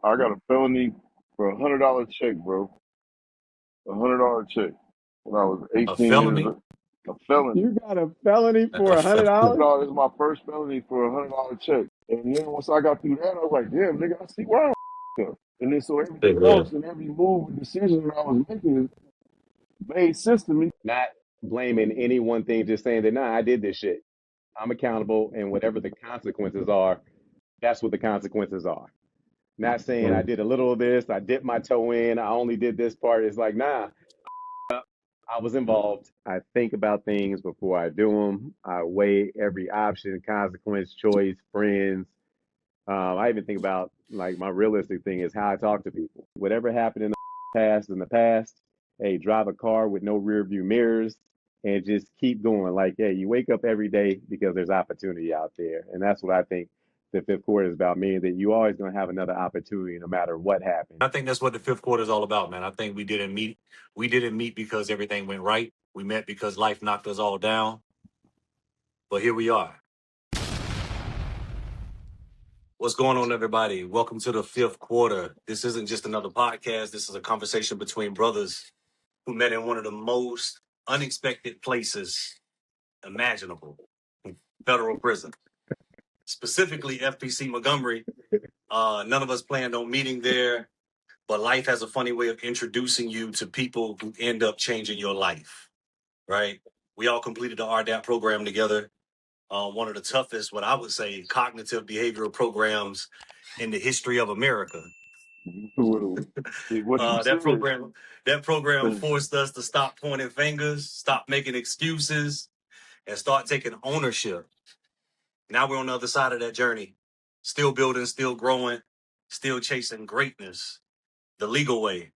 I got a felony for $100 check, bro. $100 check when I was A 18 years felony? old. A felony. You got a felony for A fel- $100? No, this is my first felony for $100 check. And then once I got through that, I was like, damn, nigga, I see why I'm up. And then so everything Yeah. else and every move and decision that I was making made sense to me. Not blaming any one thing, just saying that, nah, I did this shit. I'm accountable, and whatever the consequences are, that's what the consequences are. Not saying I did a little of this, I dipped my toe in, I only did this part. It's like, nah, I was involved. I think about things before I do them. I weigh every option, consequence, choice, friends. I even think about like my realistic thing is how I talk to people. Whatever happened in the past. Hey, drive a car with no rear view mirrors and just keep going. Like, hey, you wake up every day because there's opportunity out there, and that's what I think the fifth quarter is about. Meaning that you always going to have another opportunity no matter what happens. I think that's what the fifth quarter is all about, man. I think we didn't meet. We didn't meet because everything went right. We met because life knocked us all down. But here we are. What's going on, everybody? Welcome to the fifth quarter. This isn't just another podcast. This is a conversation between brothers who met in one of the most unexpected places imaginable, federal prison, specifically FPC Montgomery. None of us planned on meeting there, but life has a funny way of introducing you to people who end up changing your life, right? We all completed the RDAP program together. One of the toughest, what I would say, cognitive behavioral programs in the history of America. What you That said. program forced us to stop pointing fingers, stop making excuses, and start taking ownership. Now we're on the other side of that journey, still building, still growing, still chasing greatness the legal way.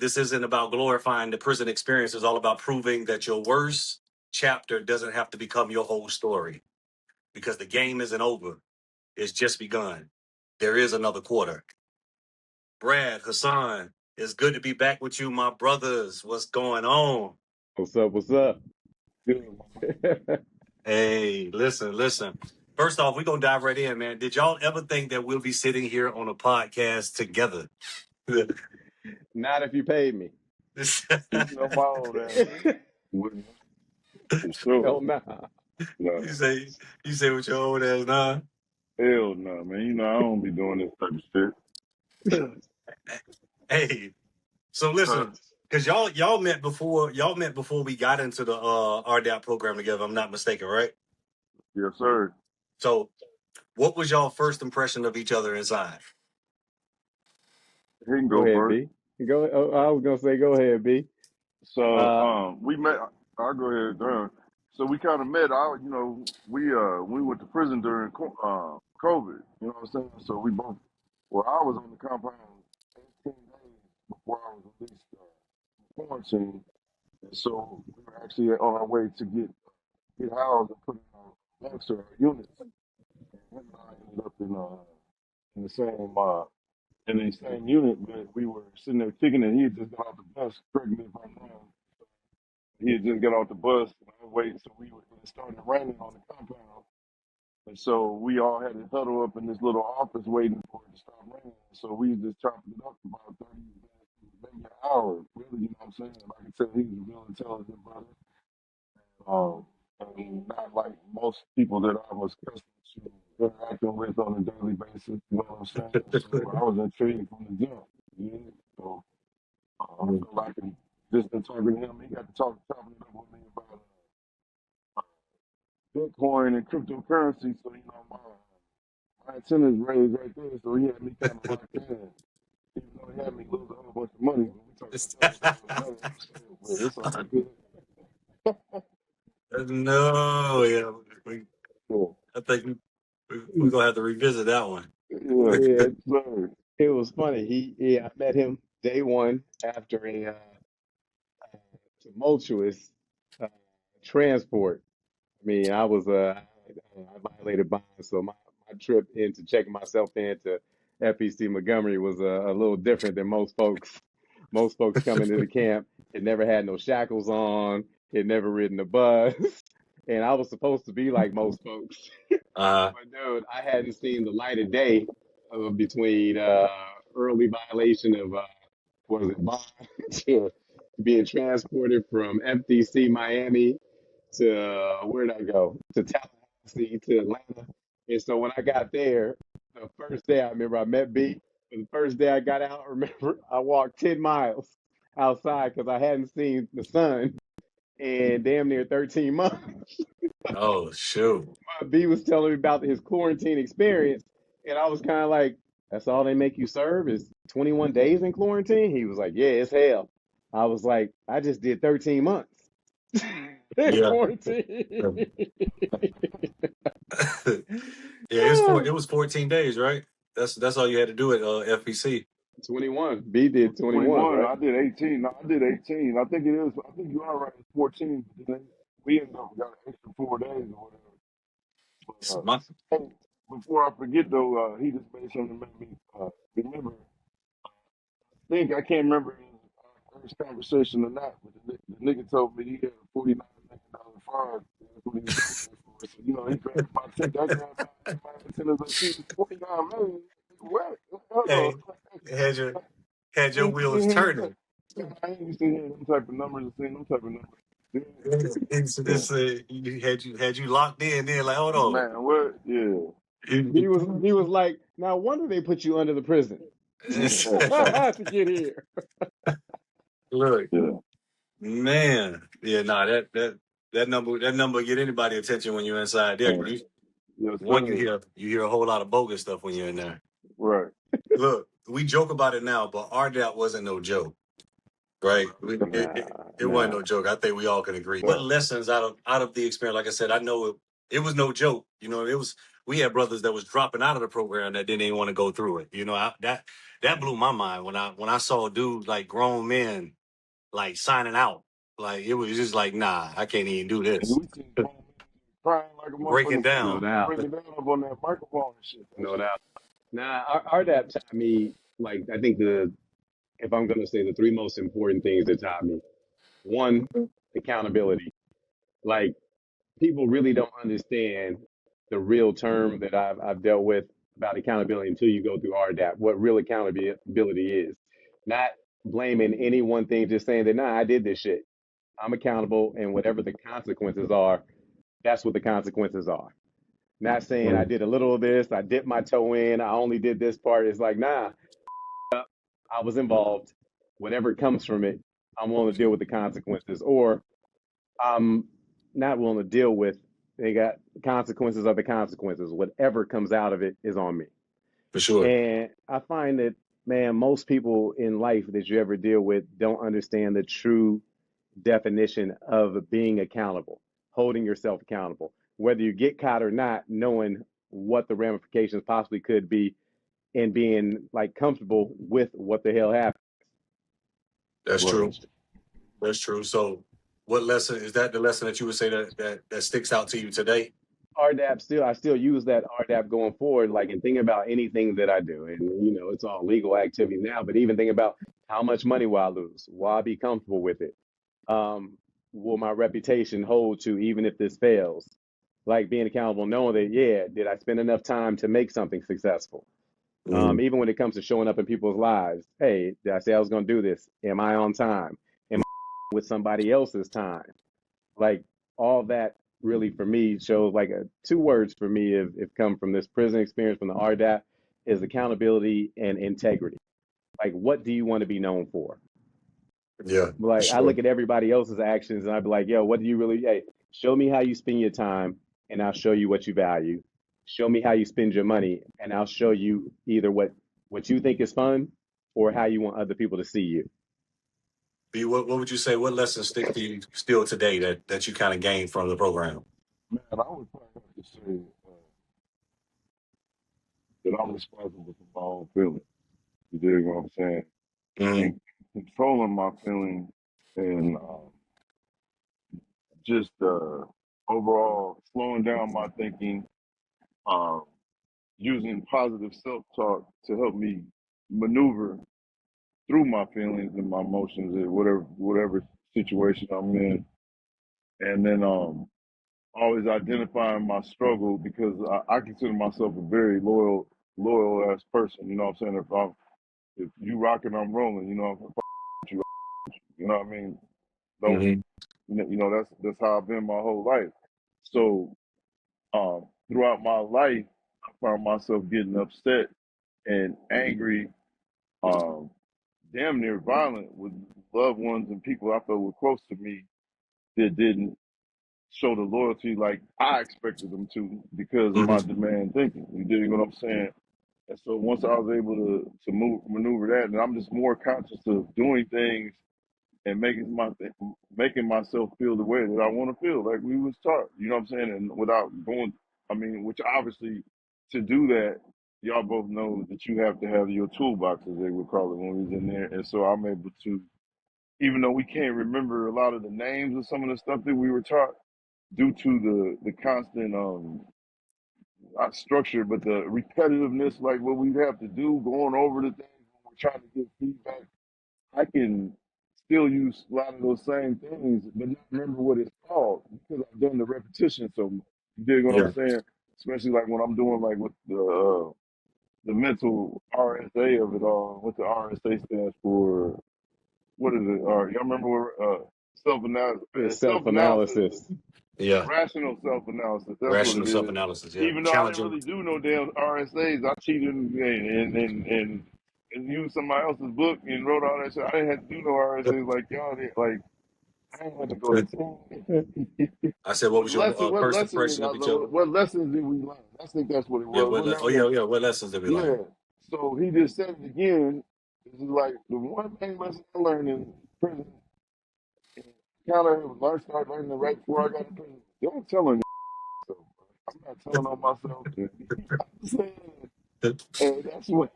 This isn't about glorifying the prison experience. It's all about proving that your worst chapter doesn't have to become your whole story, because the game isn't over. It's just begun. There is another quarter. Brad, Hassan, it's good to be back with you, my brothers. What's going on? What's up? What's up? Hey, listen. First off, we're going to dive right in, man. Did y'all ever think that we'll be sitting here on a podcast together? Not if you paid me. No, my old ass. Wouldn't. For sure. Hell nah. No. You say with your old ass, nah? Hell no, man. You know, I don't be doing this type of shit. Hey, so listen, because y'all met before we got into the RDAP program together, if I'm not mistaken, right? Yes, sir. So what was y'all first impression of each other inside? He can Go go ahead, first. B. Go. I was gonna say, go ahead, B. So we met. I'll go ahead. So we kind of met. We went to prison during COVID. You know what I'm saying? So we both. Well, I was on the compound 18 days before I was released from quarantine, and so we were actually on our way to get housed and put in our extra units. And him and I ended up in the same unit, but we were sitting there kicking it. He had just got off the bus. Correct me if I'm wrong. He had just got off the bus and I was waiting, so it started raining on the compound. And so we all had to huddle up in this little office waiting for it to stop raining. So we was just chopping it up for about 30 minutes, maybe an hour, really, you know what I'm saying? Like I can tell he was a real intelligent brother. And not like most people that I was accustomed to interacting with on a daily basis, you know what I'm saying? So I was intrigued from the jump. Yeah. So I feel like I just been talking to him. He got to chopping it up with me about Bitcoin and cryptocurrency. So, you know, my antennas raised right there. So he had me kind of locked in. Even though he had me lose a whole bunch of money. But we talking about but it's all good. No, yeah. Cool. I think we're going to have to revisit that one. Yeah, Yeah, sir. it was funny. I met him day one after a tumultuous uh, transport. I mean, I violated bond, so my trip into checking myself into FPC Montgomery was a little different than most folks. Most folks come into the camp, it never had no shackles on, it never ridden a bus, and I was supposed to be like most folks. Uh, But dude, I hadn't seen the light of day between early violation of what is it, bond to being transported from FPC Miami to where did I go? To Tallahassee to Atlanta. And so when I got there, the first day I remember I met B. And the first day I got out, I remember I walked 10 miles outside because I hadn't seen the sun in damn near 13 months. Oh shoot. B was telling me about his quarantine experience, and I was kind of like, "That's all they make you serve is 21 days in quarantine." He was like, "Yeah, it's hell." I was like, "I just did 13 months in Yeah. quarantine." Yeah, it was 14 days, right? That's all you had to do at FPC. 21. B did 21, 21. right? I did 18. No, I did 18. I think it is. I think you are right. It's 14. But then we ended up got an extra 4 days or whatever. But, My, hey, before I forget though, he just made something that made me remember. Think I can't remember our first conversation or not, but the nigga told me he had a $49 fine. That's what he was doing that for. So, you know, he grabbed my ticket. I grabbed my attendance receipt. It's 49 million. What? Hold hey, on. had your had I your ain't used to wheels hearing them type. turning. I ain't used to hearing them type of numbers and seeing them type of numbers. Yeah. It's, Yeah. it's, you locked in. Then like, hold on. Man, what? Yeah. He was like, "Now, wonder they put you under the prison to get here." Look, Yeah. man. Yeah, nah, that number get anybody attention when you're inside there. Man. Yes, One, sir. you hear a whole lot of bogus stuff when you're in there. Right. Look, we joke about it now, but RDAP wasn't no joke, right? Nah, It wasn't nah. no joke. I think we all can agree. What lessons out of the experience? Like I said, I know it was no joke. You know, it was. We had brothers that was dropping out of the program that didn't even want to go through it. You know, that blew my mind when I saw dudes like grown men like signing out. Like it was just like, nah, I can't even do And this. we seen grown men crying like a Breaking motherfucking No fool, down. doubt. breaking down up on that microphone and shit. That No shit. doubt. Nah, RDAP taught me, like, I think if I'm going to say the three most important things it taught me, one, accountability. Like, people really don't understand the real term that I've dealt with about accountability until you go through RDAP, what real accountability is. Not blaming any one thing, just saying that, nah, I did this shit. I'm accountable, and whatever the consequences are, that's what the consequences are. Not saying I did a little of this, I dipped my toe in, I only did this part. It's like, nah, I was involved. Whatever comes from it, I'm willing to deal with the consequences, or I'm not willing to deal with. They got consequences are the consequences. Whatever comes out of it is on me. For sure. And I find that, man, most people in life that you ever deal with don't understand the true definition of being accountable, holding yourself accountable, whether you get caught or not, knowing what the ramifications possibly could be and being like comfortable with what the hell happened. That's Right. true. That's true. So, what lesson is that? The lesson that you would say that sticks out to you today? I still use that RDAP going forward, like in thinking about anything that I do. And it's all legal activity now, but even think about how much money will I lose? Will I be comfortable with it? Will my reputation hold to even if this fails? Like being accountable, knowing that, yeah, did I spend enough time to make something successful? Mm, Even when it comes to showing up in people's lives, hey, did I say I was going to do this? Am I on time? Am I with somebody else's time? Like all that really for me shows like two words for me have come from this prison experience from the RDAP is accountability and integrity. Like, what do you want to be known for? yeah, for Like, I sure. look at everybody else's actions and I'd be like, yo, what do you really, hey, show me how you spend your time and I'll show you what you value. Show me how you spend your money and I'll show you either what you think is fun or how you want other people to see you. B, what would you say? What lessons stick to you still today that you kind of gained from the program? Man, I would probably have to say that I'm responsible for my own feelings. You dig what I'm saying? Mm, And controlling my feelings and just overall slowing down my thinking, um, using positive self-talk to help me maneuver through my feelings and my emotions in whatever situation I'm in, and then always identifying my struggle because I consider myself a very loyal. loyal ass person. You know what I'm saying? If you rocking, I'm rolling. You know, if I with you, you know what I mean? Don't Hmm. you know? That's how I've been my whole life. So throughout my life, I found myself getting upset and angry, um, damn near violent with loved ones and people I felt were close to me that didn't show the loyalty like I expected them to because of Hmm. my demand thinking. You dig what I'm saying? And so once I was able to maneuver that, and I'm just more conscious of doing things and making myself feel the way that I want to feel, like we was taught. You know what I'm saying? And without going, I mean, which obviously to do that, y'all both know that you have to have your toolbox, as they would call it when we was in there. And so I'm able to, even though we can't remember a lot of the names of some of the stuff that we were taught, due to the constant not structure, but the repetitiveness, like what we have to do, going over the things when we're trying to get feedback. I can still use a lot of those same things, but not remember what it's called because I've done the repetition so much. You dig what I'm Yeah. saying? Especially like when I'm doing like with the mental RSA of it all. What the RSA stands for? What is it? Y'all remember what self analysis? It's Self analysis. self-analysis. Yeah. Rational self analysis. That's what Rational it self is. analysis. Yeah. Even though I didn't Challenging. really do no damn RSAs, I cheated and used somebody else's book and wrote all that shit. I didn't have to do no RSAs like y'all did. Like I didn't have to go to school. I said, what was your What first lesson did impression I of each learn? other? What lessons did we learn? I think that's what it Yeah. was. We're Oh not yeah, gonna. yeah. What lessons did we learn? Yeah. So he just said it again. This is like the one thing lesson I learned in prison. Kind of start learning it right before I got to prison. Don't tell him. So I'm not telling on myself. I'm saying, and that's what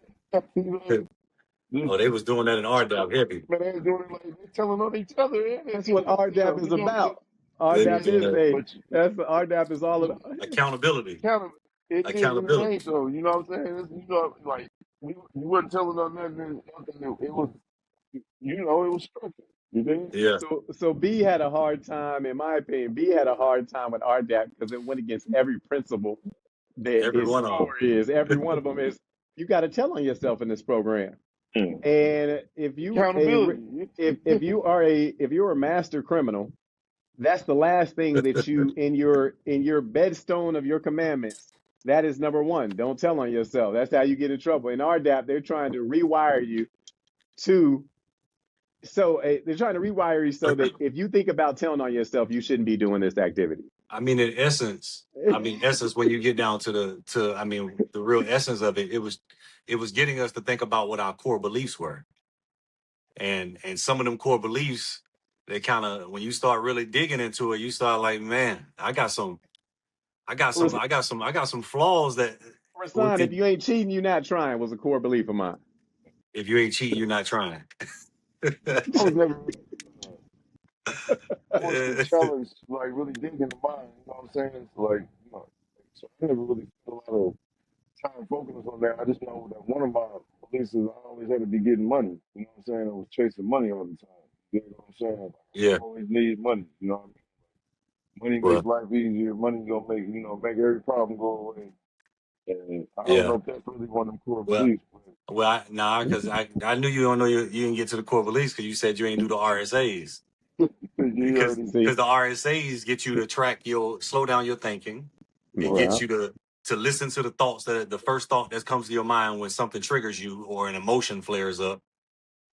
you know. Just, Oh, they was doing that in RDAP heavy. man, they doing it like they telling on each other and That's each what RDAP themselves. is You know what I'm saying? about. They was RDAP doing is that a But that's the RDAP is all of accountability. kind of it is and it Accountability. ain't though. You know what I'm saying? You know, like you wasn't telling on nothing. It was, you know, it was structured. You think? Yeah. so B had a hard time, in my opinion. B had a hard time with RDAP because it went against every principle that Every his one of core is. Every one of them is you got to tell on yourself in this program. Yeah. And if you a Accountability. if you're a master criminal, that's the last thing that you in your bedstone of your commandments. That is number one. Don't tell on yourself. That's how you get in trouble. In RDAP, they're trying to rewire you to they're trying to rewire you so that them. if you think about telling on yourself, you shouldn't be doing this activity. In essence, when you get down to the real essence of it, it was getting us to think about what our core beliefs were. And some of them core beliefs, they kind of, when you start really digging into it, you start like, man, I got some flaws that we Rasan, if could. you ain't cheating, you're not trying was a core belief of mine. If you ain't cheating, you're not trying. I was never really forced to Yeah. challenge, like really dig in the mind. You know what I'm saying? It's like, you know, so I never really spent a lot of time focusing on that. I just know that one of my beliefs is I always had to be getting money. You know what I'm saying? I was chasing money all the time. You know what I'm saying? Yeah. I always need money. You know what I mean? Money makes Well, life easier. Money gonna make, you know, make every problem go away. And I don't yeah. know if that's really one of them core Well, beliefs, but nah, because I knew you don't know you didn't get to the core beliefs because you said you ain't do the RSAs. you because already See, because the RSAs get you to slow down your thinking. It no right. gets doubt. you to listen to the thoughts, the first thought that comes to your mind when something triggers you or an emotion flares up,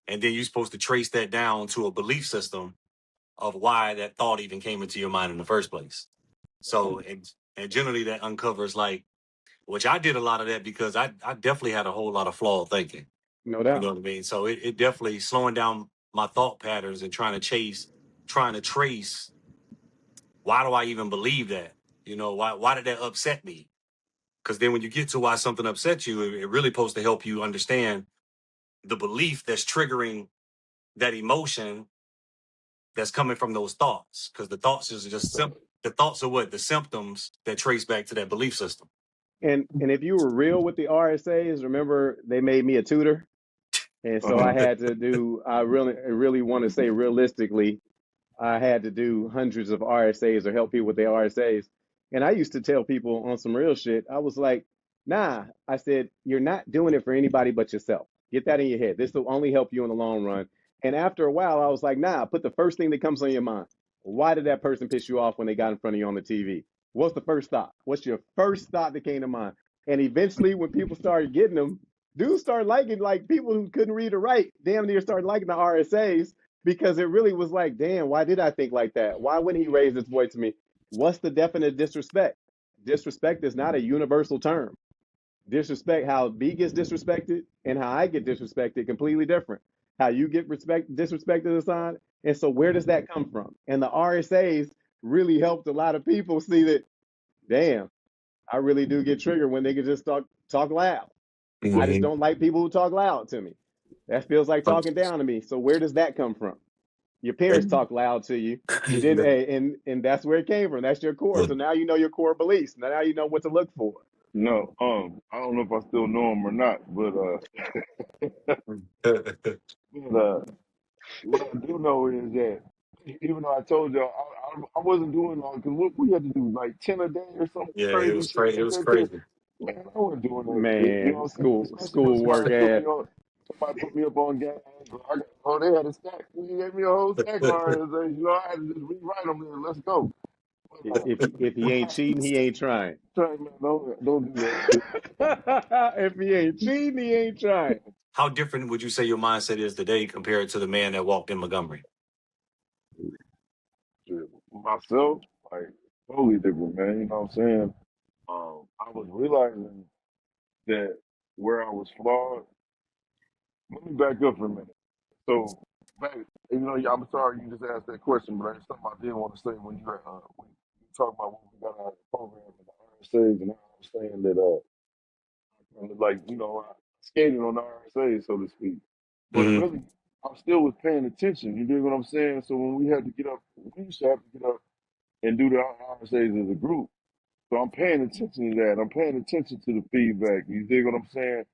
and then you're supposed to trace that down to a belief system of why that thought even came into your mind in the first place. So and generally that uncovers, like, which I did a lot of that because I definitely had a whole lot of flawed thinking. No You know doubt. what I mean? So it definitely slowing down my thought patterns and trying to trace, why do I even believe that? Why did that upset me? Because then when you get to why something upsets you, it really supposed to help you understand the belief that's triggering that emotion that's coming from those thoughts. Because the thoughts is just the thoughts are what the symptoms that trace back to that belief system. And if you were real with the RSAs, remember they made me a tutor. And so I Uh-huh. had to do, I really want to say realistically, I had to do hundreds of RSAs or help people with their RSAs. And I used to tell people on some real shit, I was like, Nah, I said, you're not doing it for anybody but yourself. Get that in your head. This will only help you in the long run. And after a while, I was like, nah, put the first thing that comes on your mind. Why did that person piss you off when they got in front of you on the TV? What's the first thought? What's your first thought that came to mind? And eventually, when people started getting them, dudes started liking, like people who couldn't read or write, damn near started liking the RSAs because it really was like, damn, why did I think like that? Why wouldn't he raise his voice to me? What's the definite disrespect? Disrespect is not a universal term. Disrespect, how B gets disrespected and how I get disrespected, completely different. How you get disrespected aside. And so where does that come from? And the RSAs really helped a lot of people see that, damn, I really do get triggered when they can just talk loud. I just Mm-hmm. don't like people who talk loud to me. That feels like talking down to me. So where does that come from? Your parents talk loud to you. You didn't, and that's where it came from. That's your core. So now you know your core beliefs. Now you know what to look for. No, I don't know if I still know him or not, but what I do know is that even though I told y'all I wasn't doing all because what we had to do like 10 a day or something Yeah, it crazy was shit crazy. It like was that. Too. crazy. Man, I wasn't doing that shit. You know Man, what I'm saying? Especially when schoolwork had somebody put me up on gas. They had a stack. They gave me a whole stack of RSAs. You know, I had to just rewrite them and let's go. But, if he ain't cheating, he ain't trying. try, man, don't do that. If he ain't cheating, he ain't trying. How different would you say your mindset is today compared to the man that walked in Montgomery? Shit. Myself, like totally different, man. You know what I'm saying? I was realizing that where I was flawed. Let me back up for a minute. So, back, I'm sorry you just asked that question, but there's something I did want to say when you talk about what we got out of the program and the RSAs, and I was saying that like I skated on the RSAs, so to speak, but Mm-hmm. really I still was paying attention. You dig what I'm saying? So when we had to get up, we used to have to get up and do the RSAs as a group. So I'm paying attention to that. I'm paying attention to the feedback. You dig what I'm saying?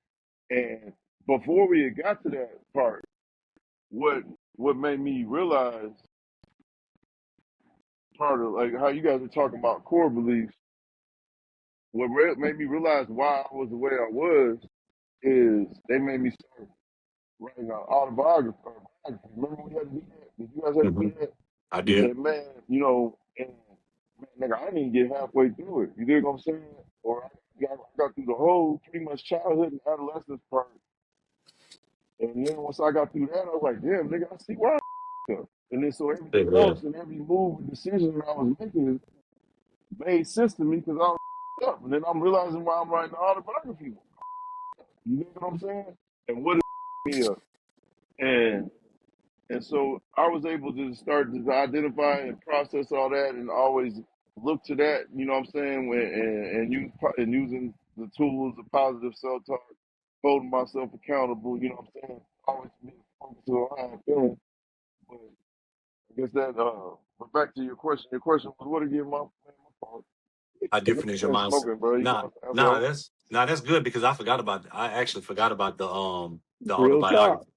And before we had got to that part, what what made me realize part of like how you guys are talking about core beliefs, made me realize why I was the way I was is they made me start writing an autobiography. Remember we had to do that? Did you guys have to Mm-hmm. do that? I did. And man, and man, nigga, I didn't get halfway through it. You dig what I'm saying? Or I got through the whole pretty much childhood and adolescence part. And then once I got through that, I was like, damn, nigga, I see why I up. And then so everything Yeah. else and every move and decision that I was making made sense to me because I was up. And then I'm realizing why I'm writing the autobiography. You know what I'm saying? And what is me up? And and so I was able to start to identify and process all that and always look to that, you know what I'm saying, and using the tools of positive self talk, holding myself accountable, you know what I'm saying? Always being focused on how I'm feeling. But I guess but back to your question. Your question was what again, my fault. How Let me different is your finish mindset? smoking, bro. You Nah, know, after nah, all. that's good because I actually forgot about the Real talk. autobiography.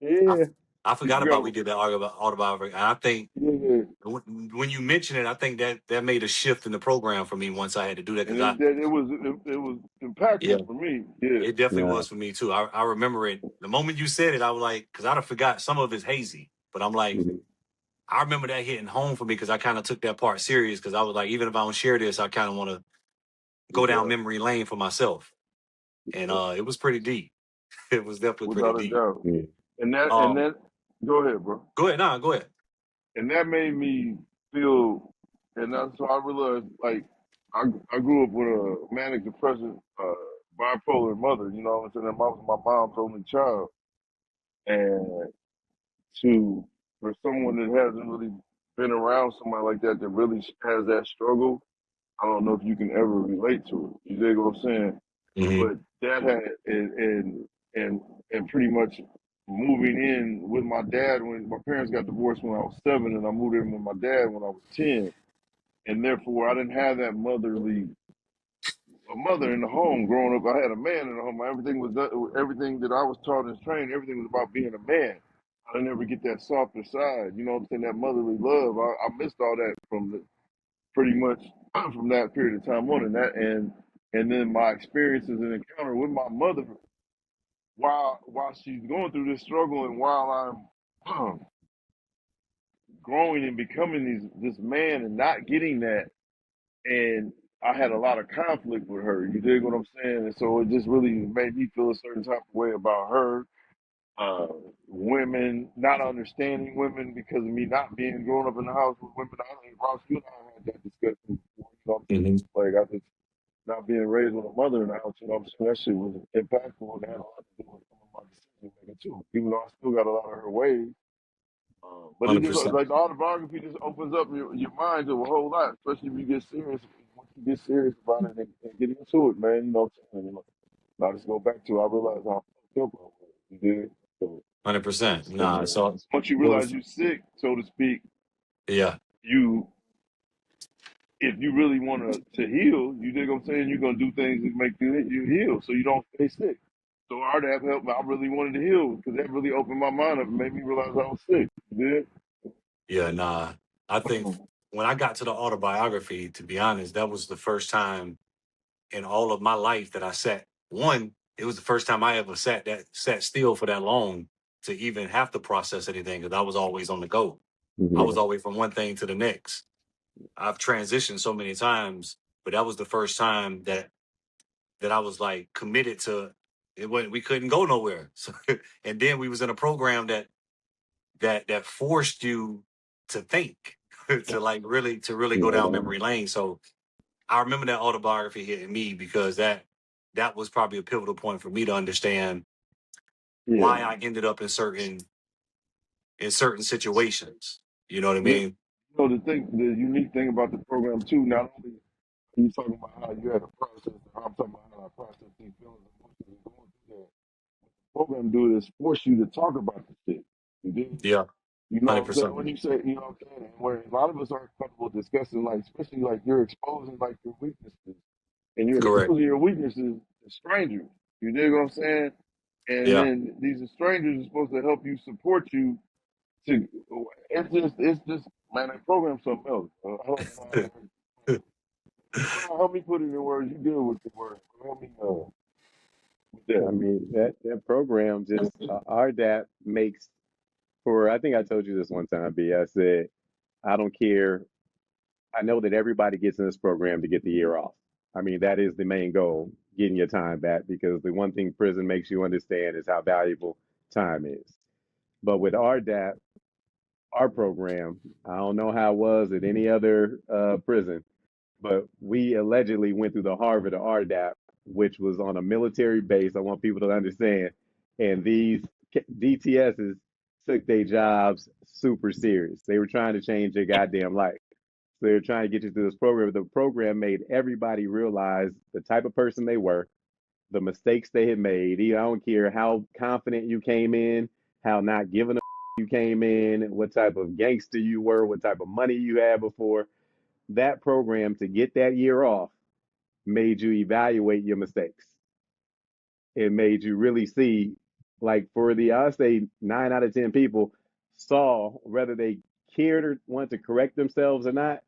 I, Yeah. I You forgot forgot about we did that autobiography, and I think yeah, yeah. when you mention it, I think that made a shift in the program for me once I had to do that And because I it was yeah, impactful for me. Yeah. it definitely Yeah. was for me too. I remember it the moment you said it. I was like, because I'd have forgot some of it's hazy, but I'm like, Mhm. I remember that hitting home for me because I kind of took that part serious because I was like, even if I don't share this, I kind of want to go down Yeah. memory lane for myself, and Yeah. it was pretty deep. It was definitely pretty Without a deep. doubt. Yeah. And Um, that go ahead, bro. go ahead, nah, go ahead. And that made me feel and that's so I realized like I grew up with a manic depressive bipolar mother, you know what I'm saying? And my mom's only child. And to for someone that hasn't really been around somebody like that that really has that struggle, I don't know if you can ever relate to it. You dig what I'm saying? Hmm. But that had and and pretty much moving in with my dad when my parents got divorced when I was 7, and I moved in with my dad when I was 10, and therefore I didn't have that motherly a mother in the home growing up. I had a man in the home. Everything that I was taught and trained. Everything was about being a man. I didn't ever get that softer side. You know what I'm saying? That motherly love. I missed all that from pretty much from that period of time on, and and then my experiences and encounter with my mother while she's going through this struggle and while I'm growing and becoming this man and not getting that. And I had a lot of conflict with her. You dig what I'm saying? And so it just really made me feel a certain type of way about her. Women, not understanding women because of me not being growing up in the house with women. I think Ross, you and I had that discussion before. You know what I'm saying? Hmm. Like I just not being raised with a mother in the house. You know what I'm saying? That shit was impactful and had a lot to do with some of my decision making too. Even though I still got a lot of her ways. But it just 100%. like the autobiography just opens up your mind to a whole lot, especially if you get serious. Once you get serious about it and get into it, man, you know what I'm saying? You know, now just go back to I realized how fucked up I was. You did. So, 100%. and Nah, so once you what realize was, you're sick, so to speak, yeah, you if you really want to heal, you dig what I'm saying? You're gonna do things that make you heal, so you don't stay sick. So RDAP helped me. I really wanted to heal because that really opened my mind up and made me realize I was sick. You did? yeah, nah. I think when I got to the autobiography, to be honest, that was the first time in all of my life that I sat. One, it was the first time I ever sat still for that long to even have to process anything because I was always on the go. I Mhm. was always from one thing to the next. I've transitioned so many times, but that was the first time that I was like committed to it. When we couldn't go nowhere, so, and then we was in a program that forced you to think, to like really go Yeah. down memory lane. So I remember that autobiography hitting me because that was probably a pivotal point for me to understand Yeah. why I ended up in certain situations. You know what I Yeah. mean? So the unique thing about the program too, not only are you talking about how you had a process, and how I'm talking about how I process these feelings and emotions and going through that. Program do is force you to talk about the shit. You did. Yeah, You know hundred what I'm saying? percent. When you say, you know what I'm saying, where a lot of us aren't comfortable discussing, like especially like you're exposing like your weaknesses, and you're Correct. exposing your weaknesses to strangers. You dig what I'm saying? And Yeah. then these strangers are supposed to help you, support you. To it's just man, that program's something else. I don't know help me put it in words. You deal with the words. Help me with I that. mean, that program just, RDAP makes, for, I think I told you this one time, B. I said, I don't care. I know that everybody gets in this program to get the year off. I mean, that is the main goal, getting your time back, because the one thing prison makes you understand is how valuable time is. But with RDAP, our program, I don't know how it was at any other prison, but we allegedly went through the Harvard of RDAP, which was on a military base. I want people to understand. And these DTSs took their jobs super serious. They were trying to change their goddamn life. So they were trying to get you through this program. The program made everybody realize the type of person they were, the mistakes they had made. I don't care how confident you came in, how not giving a you came in, what type of gangster you were, what type of money you had before. That program, to get that year off, made you evaluate your mistakes. It made you really see, like, for the, I say 9 out of 10 people saw, whether they cared or wanted to correct themselves or not,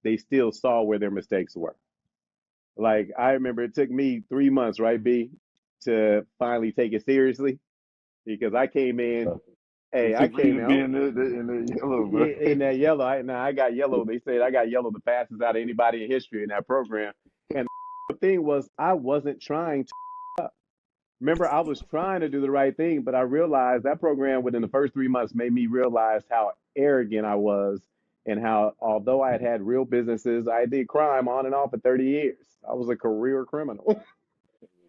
they still saw where their mistakes were. Like, I remember it took me 3 months, right, B, to finally take it seriously, because I came in, hey, It I took me came to be out in the yellow, bro. in that yellow. I got yellow. They said I got yellow the fastest out of anybody in history in that program. And the thing was, I wasn't trying to. Remember, I was trying to do the right thing, but I realized that program within the first 3 months made me realize how arrogant I was, and how, although I had had real businesses, I did crime on and off for 30 years. I was a career criminal.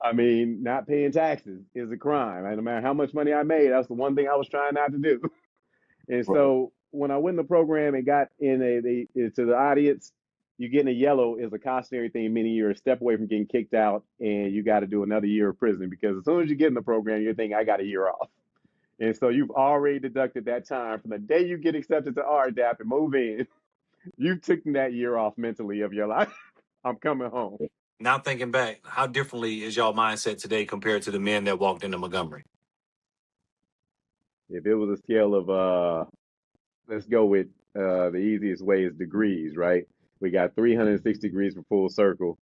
I mean, not paying taxes is a crime. And no matter how much money I made, that's the one thing I was trying not to do. And Right. so when I went in the program and got in to the audience, you getting a yellow is a cautionary thing, meaning you're a step away from getting kicked out, and you got to do another year of prison, because as soon as you get in the program, you're thinking, I got a year off. And so you've already deducted that time from the day you get accepted to RDAP and move in. You've taken that year off mentally of your life. I'm coming home. Now thinking back, how differently is y'all mindset today compared to the men that walked into Montgomery? If it was a scale of let's go with the easiest way is degrees, right? We got 360 degrees for full circle.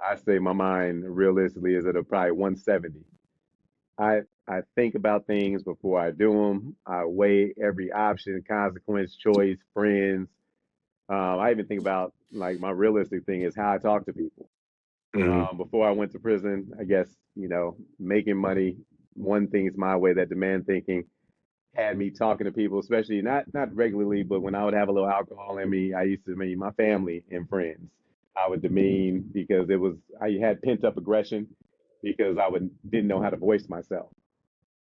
I say my mind realistically is at a probably 170. I think about things before I do them. I weigh every option, consequence, choice, friends. I even think about like my realistic thing is how I talk to people. Hmm. Before I went to prison, I guess, making money, one thing's my way, that demand thinking had me talking to people, especially not regularly, but when I would have a little alcohol in me, I used to mean my family and friends. I would demean because I had pent up aggression because I didn't know how to voice myself.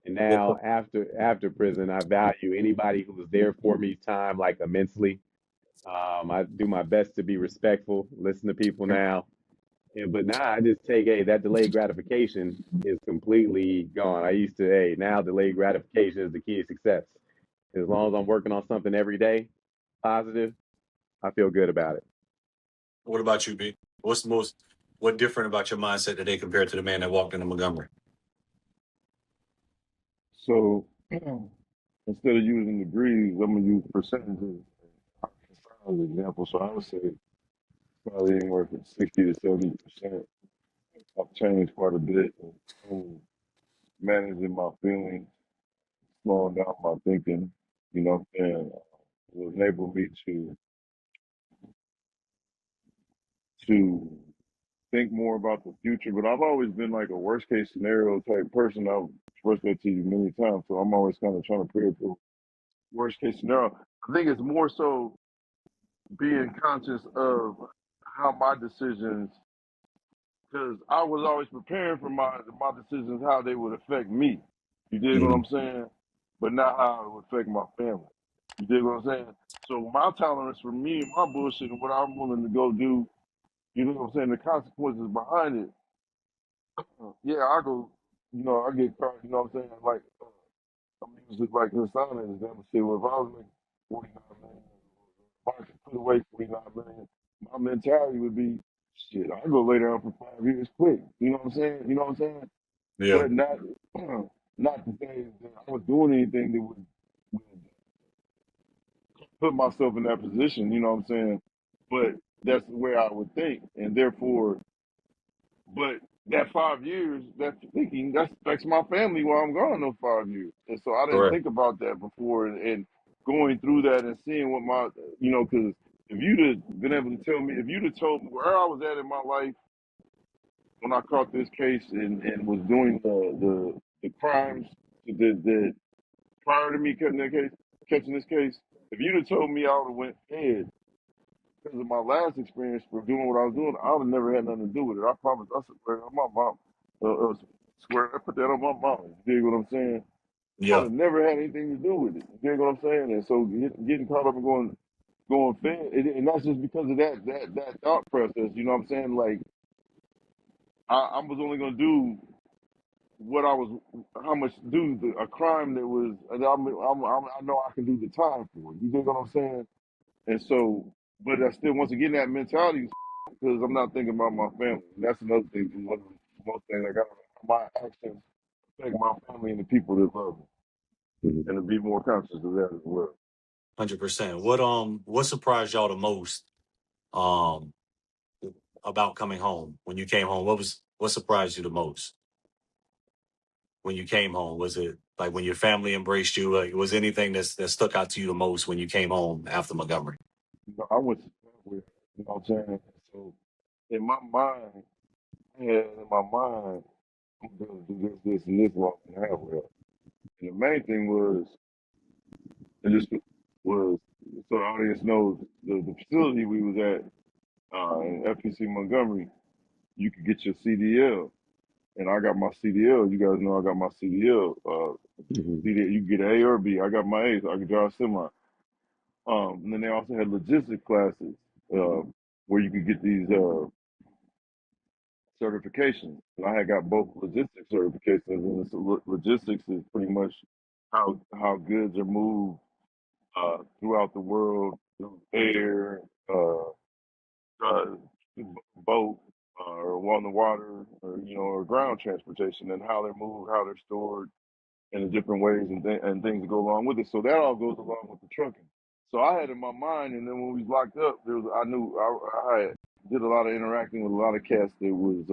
And What now after prison, I value anybody who was there for me time like immensely. I do my best to be respectful, listen to people now. But now I just take, hey, that delayed gratification is completely gone. I used to, hey, now delayed gratification is the key to success. As long as I'm working on something every day, positive, I feel good about it. What about you, B? What different about your mindset today compared to the man that walked into Montgomery? So instead of using degrees, I'm gonna use percentages as an example. So I would say probably anywhere from 60 to 70%. I've changed quite a bit in managing my feelings, slowing down my thinking. You know what I'm saying? It will enable me to think more about the future. But I've always been like a worst case scenario type person. I've expressed that to you many times. So I'm always kind of trying to prepare for worst case scenario. I think it's more so being conscious of how my decisions, because I was always preparing for my decisions, how they would affect me. You dig what Hmm. I'm saying? But not how it would affect my family. You dig what I'm saying? So my tolerance for me and my bullshit and what I'm willing to go do, you know what I'm saying, the consequences behind it, yeah, I go, I get caught, you know what I'm saying? Like, I'm usually like Hassan and them say, well, if I was making 49 million, if I could put away 49 million, my mentality would be, shit, I go lay down for 5 years quick. You know what I'm saying? You know what I'm saying? Yeah, But not, not to say that I was doing anything that would put myself in that position. You know what I'm saying? But that's the way I would think, and therefore, but that 5 years, that thinking, that's my family while I'm gone those 5 years. And so I didn't correct. think about that before, and going through that and seeing what because if you'd have been able to tell me, if you'd have told me where I was at in my life when I caught this case and was doing the crimes that prior to me catching this case, if you'd have told me I would have went head because of my last experience for doing what I was doing, I would have never had nothing to do with it. I promise. I swear on my mom. Swear, I put that on my mom. You dig what I'm saying? I would Yeah, have never had anything to do with it. You dig what I'm saying? And so getting caught up and going fed, and that's just because of that thought process. You know what I'm saying? Like I was only gonna do what I was, how much do a crime that was. I know I can do the time for it. You dig what I'm saying? And so, but I still, once again, that mentality, because I'm not thinking about my family. That's another thing. One of the most things I got, my actions affect my family and the people that love me, Mhm. and to be more conscious of that as well. 100%. What surprised y'all the most um about coming home when you came home? What surprised you the most when you came home? Was it like when your family embraced you? Like, was anything that stuck out to you the most when you came home after Montgomery? I went to start with, you know what I'm saying? So in my mind, I had in my mind, I'm going to do this, and this walk and halfway up. And the main thing was, it just was, so the audience knows the facility we was at in FPC Montgomery, you could get your CDL. And I got my CDL. You guys know I got my CDL. Mhm. CDL, you can get an A or B. I got my A, so I can drive semi. And then they also had logistics classes uh, where you could get these certifications. And I had got both logistics certifications. And logistics is pretty much how goods are moved throughout the world through air, uh, boat, or on the water, or or ground transportation, and how they're moved, how they're stored, and the different ways and things that go along with it. So that all goes along with the trucking. So I had in my mind, and then when we was locked up, I knew I had did a lot of interacting with a lot of cats that was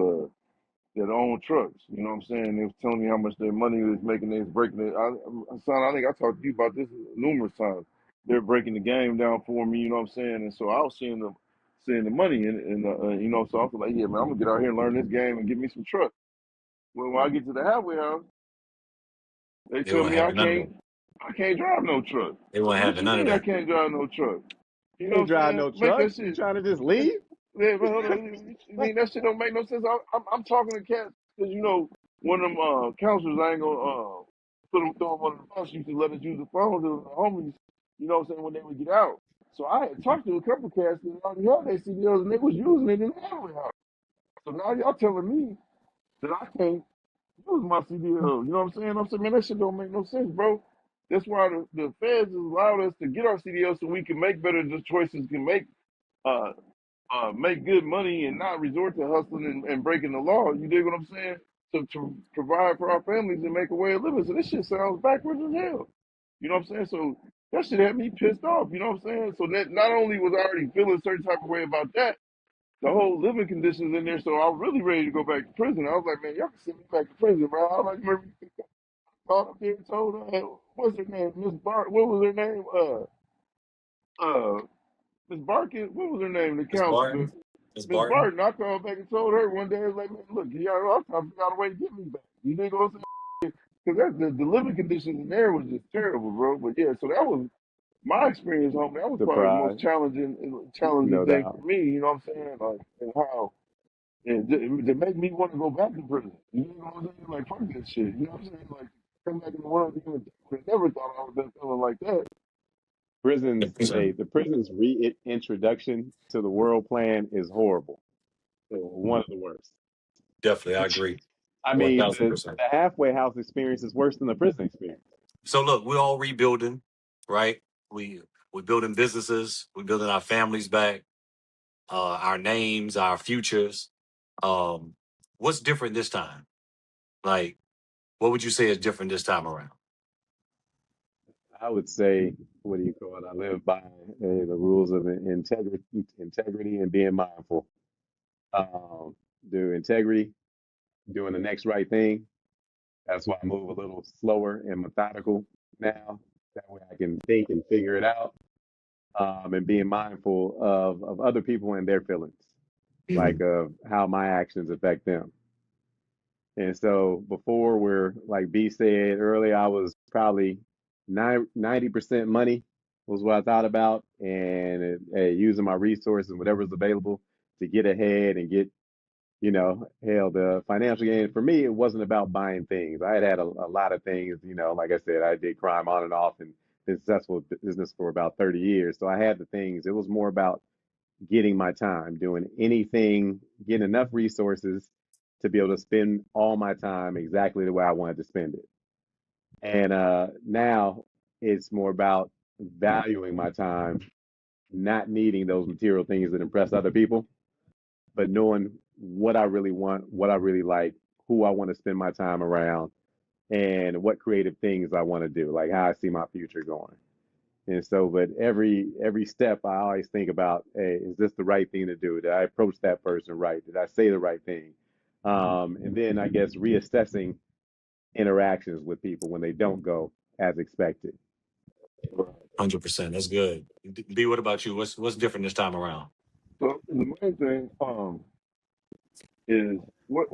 that own trucks. You know what I'm saying? They was telling me how much their money was making. They was breaking it. Son, I think I talked to you about this numerous times. They're breaking the game down for me. You know what I'm saying? And so I was seeing the money, and you know, so I was like, yeah, man, I'm gonna get out here and learn this game and get me some trucks. Well, when I get to the halfway house, they They tell weren't me having none of it. I can't drive no truck. They I weren't said, what having you none of mean I that. can't drive no truck? You know Can't what I'm drive saying? no Make truck. that You shit. trying to just leave? Yeah, but hold on. I mean, that shit don't make no sense. I'm talking to cats because you know one of them counselors I ain't gonna put them throw them under the bus. Used to let us use the phone to the homies. You know what I'm saying when they would get out. So I had talked to a couple cats that already had their CDLs and they was using it in the halfway house. So now y'all telling me that I can't use my CDL. You know what I'm saying? I'm saying, man, that shit don't make no sense, bro. That's why the feds has allowed us to get our CDL so we can make better choices, can uh, make good money and not resort to hustling and breaking the law. You dig what I'm saying? To provide for our families and make a way of living. So this shit sounds backwards as hell. You know what I'm saying? So that shit had me pissed off. You know what I'm saying? So that not only was I already feeling a certain type of way about that, the whole living conditions in there. So I was really ready to go back to prison. I was like, man, y'all can send me back to prison, bro. I was like, remember you called up there and told what's her name, Miss Bart? What was her name? Uh, Miss Barkin. What was her name? The Miss counselor. Barton. Miss Miss Barton. Barton, I called back and told her one day, I was like, man, look, y'all, I'm trying to figure out a way to get me back. You dig what I'm saying? Because the living conditions in there was just terrible, bro. But yeah, so that was my experience, homie. That was probably the most Surprise. challenging No thing doubt. for me. You know what I'm saying? Like, and how and to make me want to go back to prison. You know what I'm saying? Like, fuck that shit. You know what I'm saying? Like, come back in the world. Even I never thought I would have been feeling like that. Prisons, 100%. the prison's reintroduction to the world plan is horrible. One of the worst. Definitely, I agree. I mean, the 1000%. halfway house experience is worse than the prison experience. So look, we're all rebuilding, right? We're building businesses, we're building our families back, our names, our futures. What's different this time? Like, what would you say is different this time around? I would say, what do you call it? I live by the rules of integrity and being mindful. Um, do integrity, doing the next right thing. That's why I move a little slower and methodical now. That way I can think and figure it out. And being mindful of other people and their feelings, like Mhm. of how my actions affect them. And so before, where like B said earlier, I was probably 90% money was what I thought about, and using my resources, whatever's available to get ahead and get, hell, the financial gain. For me, it wasn't about buying things. I had a lot of things, like I said, I did crime on and off and been successful business for about 30 years. So I had the things. It was more about getting my time, doing anything, getting enough resources to be able to spend all my time exactly the way I wanted to spend it. And now it's more about valuing my time, not needing those material things that impress other people, but knowing what I really want, what I really like, who I want to spend my time around, and what creative things I want to do, like how I see my future going. And so, but every step, I always think about, hey, is this the right thing to do? Did I approach that person right? Did I say the right thing? And then I guess reassessing interactions with people when they don't go as expected. 100%. That's good. B, what about you? What's different this time around? So the main thing, is what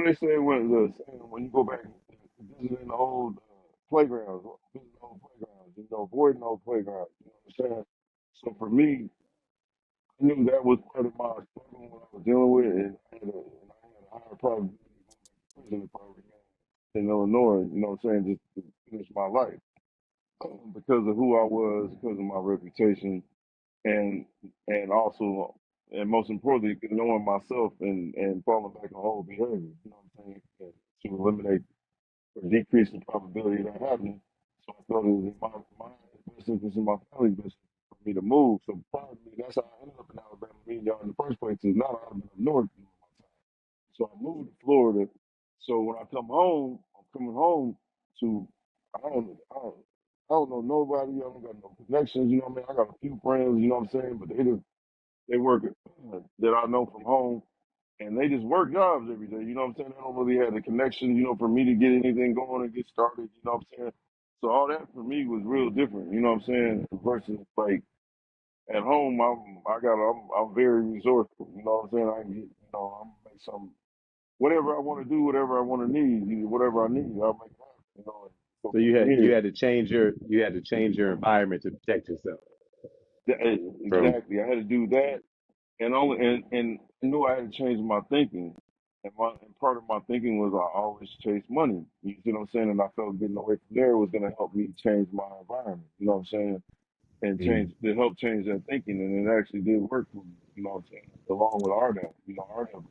they say when when you go back visiting the old playgrounds, visiting old playgrounds, avoiding old playgrounds. You know what I'm saying? So for me, I knew that was part of my struggle when I was dealing with it, and I had a higher probability of going back to prison if I remained in Illinois. You know what I'm saying? Just to finish my life because of who I was, because of my reputation, and also and most importantly knowing myself and falling back on old behavior, you know what I'm saying, and to eliminate or decrease the probability of that happening. So I felt it was in my best interest and my family's best interest for me to move. So probably that's how I ended up in Alabama, meeting y'all in the first place, is not I have been up north doing my time. So I moved to Florida. So when I come home, I'm coming home to I don't know nobody. I don't got no connections. You know what I mean? I got a few friends. You know what I'm saying? But they just they work that I know from home, and they just work jobs every day. You know what I'm saying? They don't really have the connection, for me to get anything going and get started. You know what I'm saying? So all that for me was real different. You know what I'm saying? Versus like at home, I'm very resourceful. You know what I'm saying? I can get, I'm gonna make some whatever I want to do, whatever I want to need, whatever I need, I'll make it happen. And so So from you here, had to change your environment to protect yourself from. exactly, I had to do that, and I knew I had to change my thinking. And part of my thinking was I always chase money. You see what I'm saying? And I felt getting away from there was going to help me change my environment. You know what I'm saying? And Mm. to help change that thinking, and it actually did work for me. You know what I'm saying? Along with RDAP, RDAP was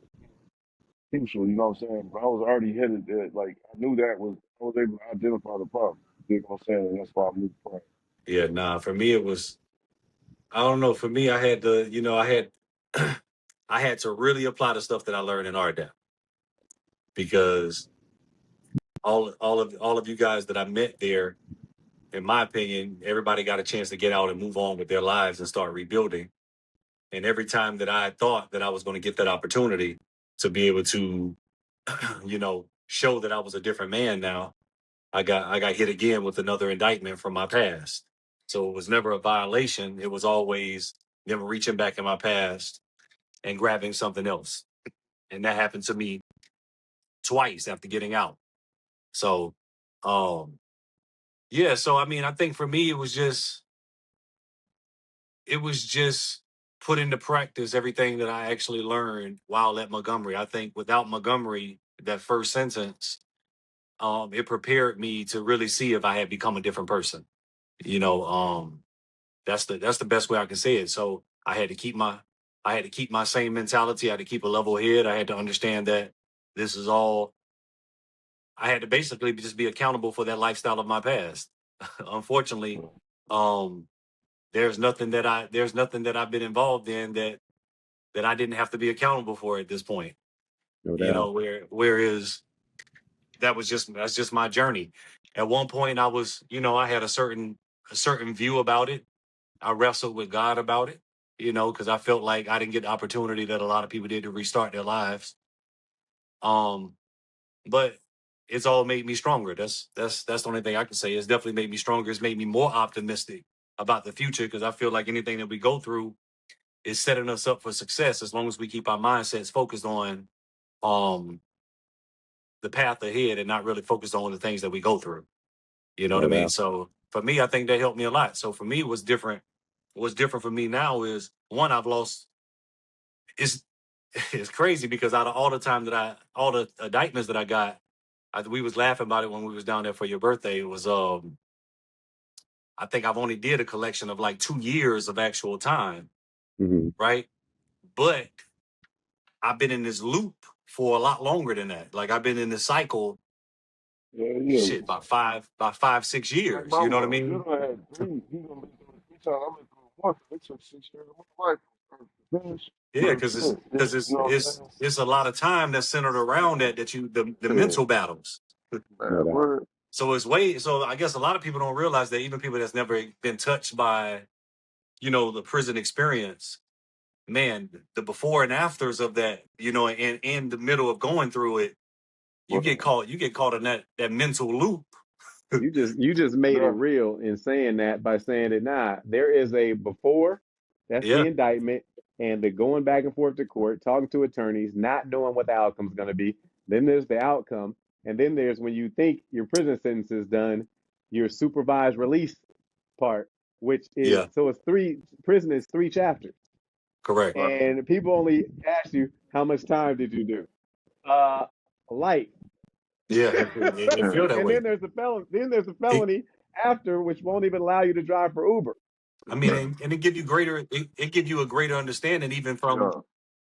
crucial. You know what I'm saying? But I was already headed there. Like I knew I was able to identify the problem. You know what I'm saying? And that's why I moved forward. Yeah, nah. For me, it was. I don't know. For me, I had to. I had. I had to really apply the stuff that I learned in RDAP because all of you guys that I met there, in my opinion, everybody got a chance to get out and move on with their lives and start rebuilding. And every time that I thought that I was going to get that opportunity to be able to, show that I was a different man now, I got hit again with another indictment from my past. So it was never a violation. It was always them reaching back in my past and grabbing something else. And that happened to me twice after getting out. So, um, yeah. So I mean, I think for me, it was just put into practice everything that I actually learned while at Montgomery. I think without Montgomery, that first sentence, it prepared me to really see if I had become a different person. You know, that's the best way I can say it. So I had to keep my same mentality. I had to keep a level head. I had to understand that this is all. I had to basically just be accountable for that lifestyle of my past. Unfortunately, um, there's nothing that I've been involved in that I didn't have to be accountable for at this point. No doubt. Whereas that's just my journey. At one point I had a certain view about it. I wrestled with God about it, because I felt like I didn't get the opportunity that a lot of people did to restart their lives. Um, but it's all made me stronger. That's the only thing I can say. It's definitely made me stronger. It's made me more optimistic about the future because I feel like anything that we go through is setting us up for success as long as we keep our mindsets focused on um the path ahead and not really focused on the things that we go through. You know what I No mean? doubt. So for me, I think that helped me a lot. So for me, what's different? What's different for me now is one, I've lost. It's it's crazy because out of all the indictments that I got, we was laughing about it when we was down there for your birthday. It was I think I've only did a collection of like 2 years of actual time, Hmm. right? But I've been in this loop for a lot longer than that. Like I've been in this cycle, Yeah, yeah. shit, about 5, 6 years. Like my You know what I mom, you mean? done had three. He done been through it 3 times. I've been through it once. It took 6 years of my life to finish. Yeah, But because it's shit, because you it's know what I'm it's saying? it's a lot of time that's centered around the Yeah, mental battles. No man, doubt. word. So I guess a lot of people don't realize that even people that's never been touched by, the prison experience, man, the before and afters of that, and in the middle of going through it, Word. you get caught in that mental loop. You just made it Yeah, real in saying that by saying that there is a before, that's the Yeah, indictment, and the going back and forth to court, talking to attorneys, not knowing what the outcome's going to be. Then there's the outcome, and then there's when you think your prison sentence is done, your supervised release part, which is yeah, so it's three prison is 3 chapters, correct. right. and people only ask you how much time did you do? Uh, life. Yeah, it Yeah, feel that And way. then there's the felon. Then there's the It, felony after, which won't even allow you to drive for Uber. I mean, and it give you it give you a greater understanding even yeah,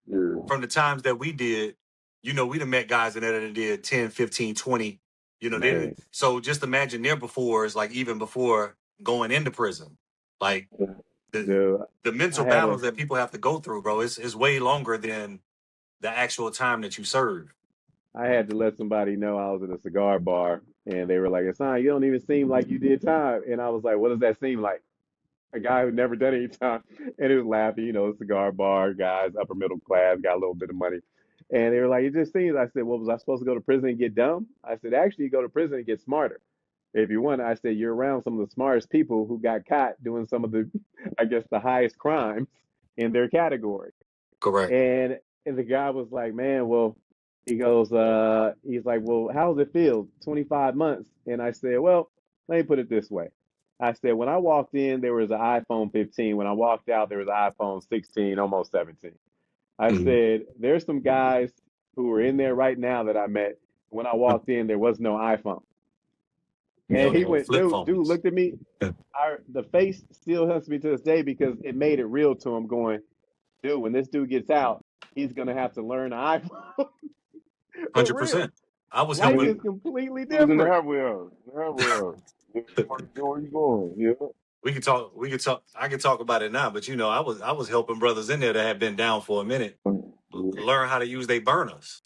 yeah. from the times that we did. We done met guys in there that did 10, 15, 20. Man, So just imagine their before is like even before going into prison. Like Yeah. the dude, the I mental had a battles that people have to go through, bro, is way longer than the actual time that you serve. I had to let somebody know I was at a cigar bar, and they were like, "Son, you don't even seem like you did time." And I was like, "What does that seem like?" a guy who never done any time, and he was laughing. Cigar bar guys, upper middle class, got a little bit of money, and they were like, "It just seems." I said, "Well, was I supposed to go to prison and get dumb?" I said, "Actually, you go to prison and get smarter. If you want." I said, "You're around some of the smartest people who got caught doing some of the, I guess, the highest crimes in their category." Correct. And the guy was like, "Man, well," he's like, "Well, how does it feel? 25 months." And I said, "Well, let me put it this way." I said, when I walked in, there was an iPhone 15. When I walked out, there was an iPhone 16, almost 17. I Mhm. said, there's some guys who are in there right now that I met. When I walked in, there was no iPhone. Yeah, And on the he old went, flip dude phones. looked at me. The face still hurts me to this day because it made it real to him going, dude, when this dude gets out, he's going to have to learn the iPhone. For real. 100%. I was Life He helping. is completely was in the different. halfway house. The halfway house. Yeah, where you going? Yeah. We could talk. We could talk. I could talk about it now, but I was helping brothers in there that had been down for a minute Yeah. learn how to use their burners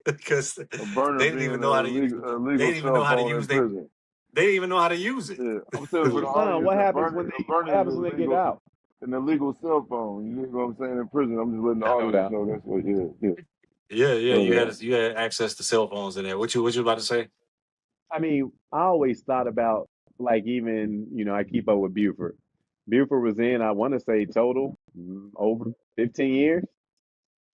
because A burner they didn't being even know how to use. a They legal didn't even know cell how to phone in use they. prison. They didn't even know how to use it. Yeah, I'm saying for So, the son, audience, a what burner is happens when they get illegal, out? an illegal cell phone. You know what I'm saying? In prison, I'm just letting the Yeah, no audience doubt. know that's what. Yeah, yeah. Yeah, yeah. So You had access to cell phones in there. What you about to say? I mean, I always thought about like even, I keep up with Buford. Buford was in, I want to say total over 15 years.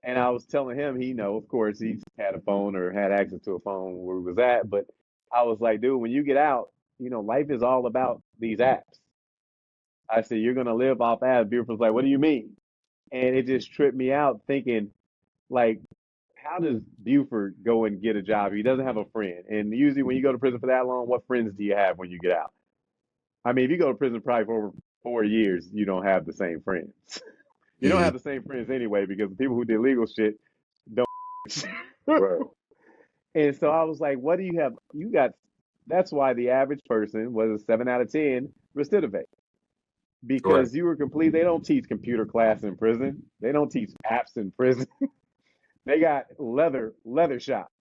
And I was telling him, of course, he's had a phone or had access to a phone where he was at. But I was like, dude, when you get out, life is all about these apps. I said, you're going to live off apps. Buford was like, what do you mean? And it just tripped me out thinking, like, how does Buford go and get a job? He doesn't have a friend. And usually when you go to prison for that long, what friends do you have when you get out? I mean, if you go to prison probably for over 4 years, you don't have the same friends. You don't Mm, have the same friends anyway because the people who did legal shit don't. right, And so I was like, what do you have? That's why the average person was a 7 out of 10 recidivate correct. because you were complete. They don't teach computer class in prison. They don't teach apps in prison. They got leather shop.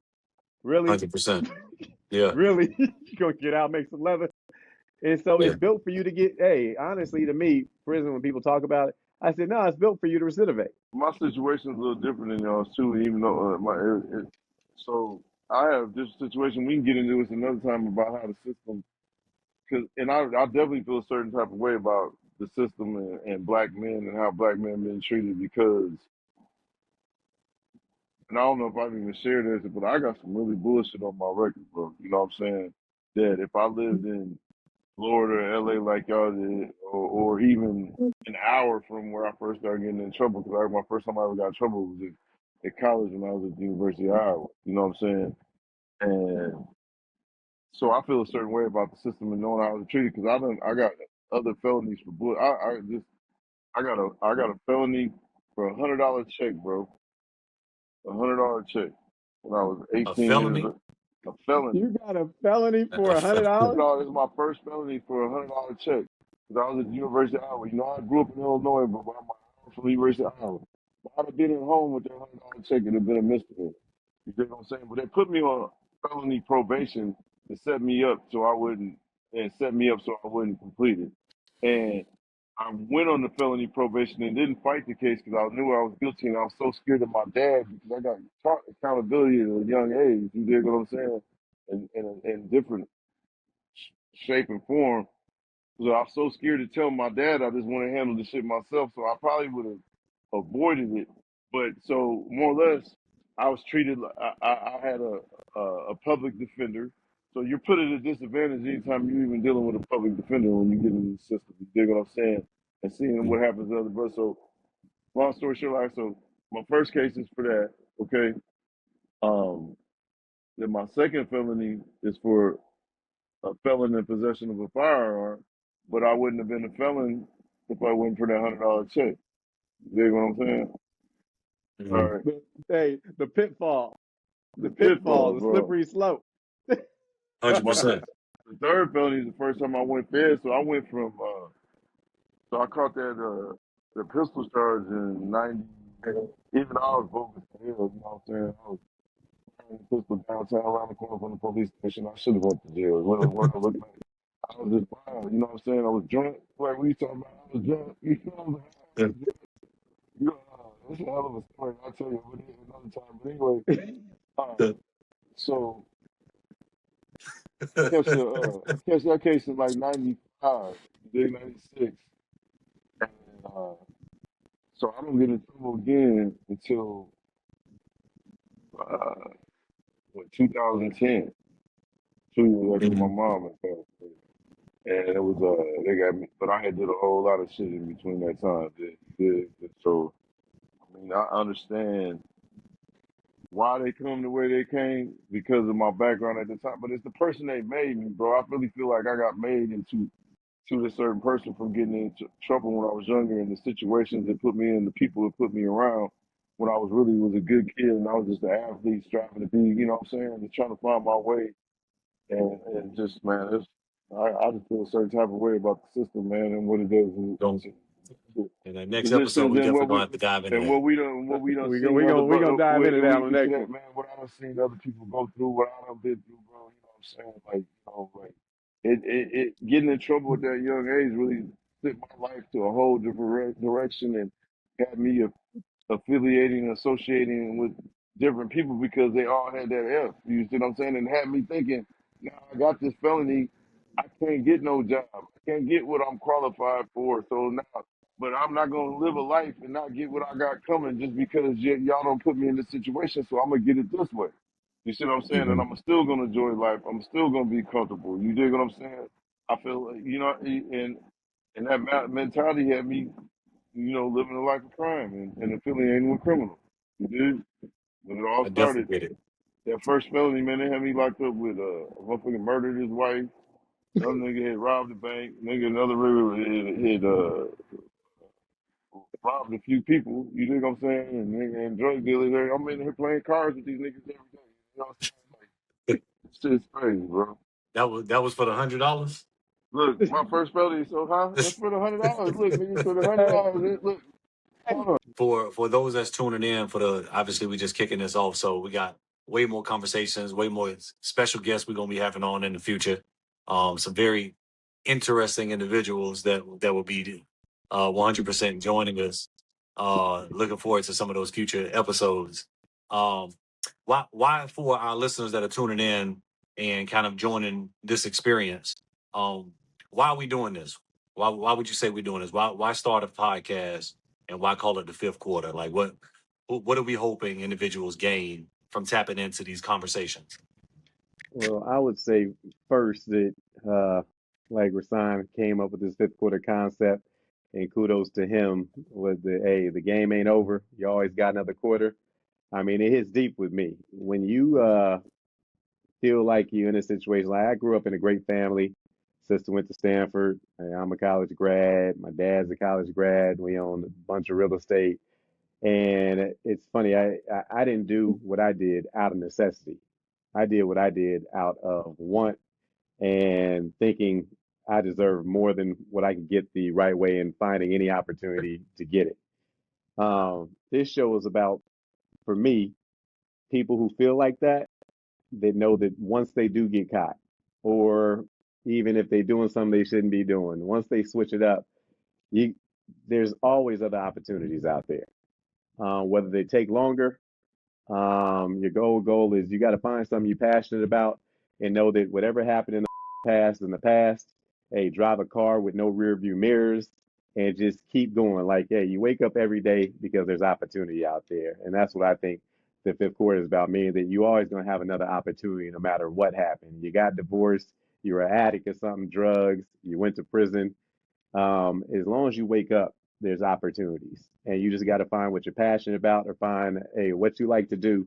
Really? 100%. Yeah. Really? You gonna get out, make some leather? And so Yeah. it's built for you to get, hey, honestly, to me, prison, when people talk about it, I said, no, it's built for you to recidivate. my situation is a little different than y'all's too. Even though so I have this situation. We can get into this another time about how the system. And I definitely feel a certain type of way about the system and black men and how black men been treated because. And I don't know if I've even shared this, but I got some really bullshit on my record, bro. You know what I'm saying? That if I lived in Florida, LA, like y'all did, or even an hour from where I first started getting in trouble, because my first time I ever got in trouble was at college when I was at the University of Iowa. You know what I'm saying? And so I feel a certain way about the system and knowing how I was treated because I got other felonies for bull. I got a felony for $100 check, bro. $100 check when I was A 18 years felony. old. A felony. You got a felony for A a hundred felony. dollars? No, this is my first felony for $100 check. Because I was at the University of Iowa. You know, I grew up in Illinois, but I'm from the University of Iowa. If I'd have been at home with that $100 check, it'd have been a misdemeanor. You get what I'm saying? But they put me on felony probation to set me up so I wouldn't, and set me up so I wouldn't complete it. And I went on the felony probation and didn't fight the case because I knew I was guilty and I was so scared of my dad because I got taught accountability at a young age. You dig what I'm saying? In different shape and form. So I was so scared to tell my dad I just want to handle the shit myself. So I probably would have avoided it. But so more or less, I was treated. I had a public defender. So you're put at a disadvantage anytime you're even dealing with a public defender when you get into the system. You dig what I'm saying? And seeing what happens to other brothers. So long story short, like so, my first case is for that. Okay. Um. Then my second felony is for a felon in possession of a firearm, but I wouldn't have been a felon if I went for that $100 check. You dig what I'm saying? All Mhm. right. Hey, The pitfall, the bro. slippery slope. My 100%. the third felony is the first time I went fed, so I went from so I caught that the pistol charge in '90. Even I was bogus as hell, you know what I'm saying? I was carrying the pistol downtown around the corner from the police station. I should have went to jail. What I look like. I was just wild, you know what I'm saying? I was drunk, like we talking about, I was drunk, you know what I'm saying? I was drunk. You know, it's a hell of a story, I'll tell you about it another time. But anyway, uh, so I catch that case in like 95, dig 96. And so I don't get in trouble again until, uh, 2010, 2 years after my Mhm. mom had passed away. And it was, they got me, but I had did a whole lot of shit in between that time. So, I mean, I understand why they come the way they came because of my background at the time, but it's the person they made me, bro. I really feel like I got made into to a certain person from getting into trouble when I was younger and the situations that put me in, the people that put me around when I was a good kid and I was just an athlete striving to be, you know what I'm saying, just trying to find my way and just man, I just feel a certain type of way about the system, man, and what it does So to in the next episode, positions we definitely gonna have to dive into that. what we done We seen other gonna we gonna brother dive into that we on the get to next that one. man, what I done seen other people go through, what I done been through, bro. You know what I'm saying? Like, you know, like it getting in trouble at that young age really took my life to a whole different direction and got me affiliating, associating with different people because they all had that F. You see what I'm saying? And had me thinking, now I got this felony, I can't get no job. I can't get what I'm qualified for. So now, but I'm not gonna live a life and not get what I got coming just because y'all don't put me in this situation. So I'm gonna get it this way. You see what I'm saying? And Mhm. I'm still gonna enjoy life. I'm still gonna be comfortable. You dig what I'm saying? I feel like, you know, and that mentality had me, you know, living a life of crime and affiliating with criminals. You did? When it all I started, definitely get it. that first felony, man, they had me locked up with a motherfucker murdered his wife. Another nigga had robbed the bank. Nigga, another nigga had robbed a few people. You dig what I'm saying? And nigga and drug dealers. I'm in here playing cards with these niggas every day. You know what I'm saying? Like, this shit's crazy, bro. That was for the $100. Look, my first felony is so high. That's for the $100. Look, nigga, for the $100. Look, hold on. For those that's tuning in, for the obviously we just kicking this off, so we got way more conversations, way more special guests we're gonna be having on in the future. Some very interesting individuals that will be 100% joining us. Looking forward to some of those future episodes. Um, why for our listeners that are tuning in and kind of joining this experience? Um, why are we doing this? Why would you say we're doing this? Why start a podcast? And why call it the fifth quarter? Like what are we hoping individuals gain from tapping into these conversations? Well, I would say first that uh, like Rasan came up with this fifth quarter concept, and kudos to him with the hey, the game ain't over. You always got another quarter. I mean, it hits deep with me when you feel like you're in a situation like I grew up in a great family. Sister went to Stanford. I'm a college grad. My dad's a college grad. We own a bunch of real estate. And it's funny, I didn't do what I did out of necessity. I did what I did out of want and thinking I deserve more than what I can get the right way and finding any opportunity to get it. This show is about, for me, people who feel like that know that once they do get caught, or even if they're doing something they shouldn't be doing, once they switch it up, you, there's always other opportunities out there. Whether they take longer, your goal is you got to find something you're passionate about and know that whatever happened in the past, hey, drive a car with no rear view mirrors and just keep going. Like, hey, you wake up every day because there's opportunity out there. And that's what I think the fifth quarter is about, meaning that you always going to have another opportunity no matter what happened. You got divorced, you're an addict or something, drugs, you went to prison, as long as you wake up, there's opportunities, and you just got to find what you're passionate about, or find what you like to do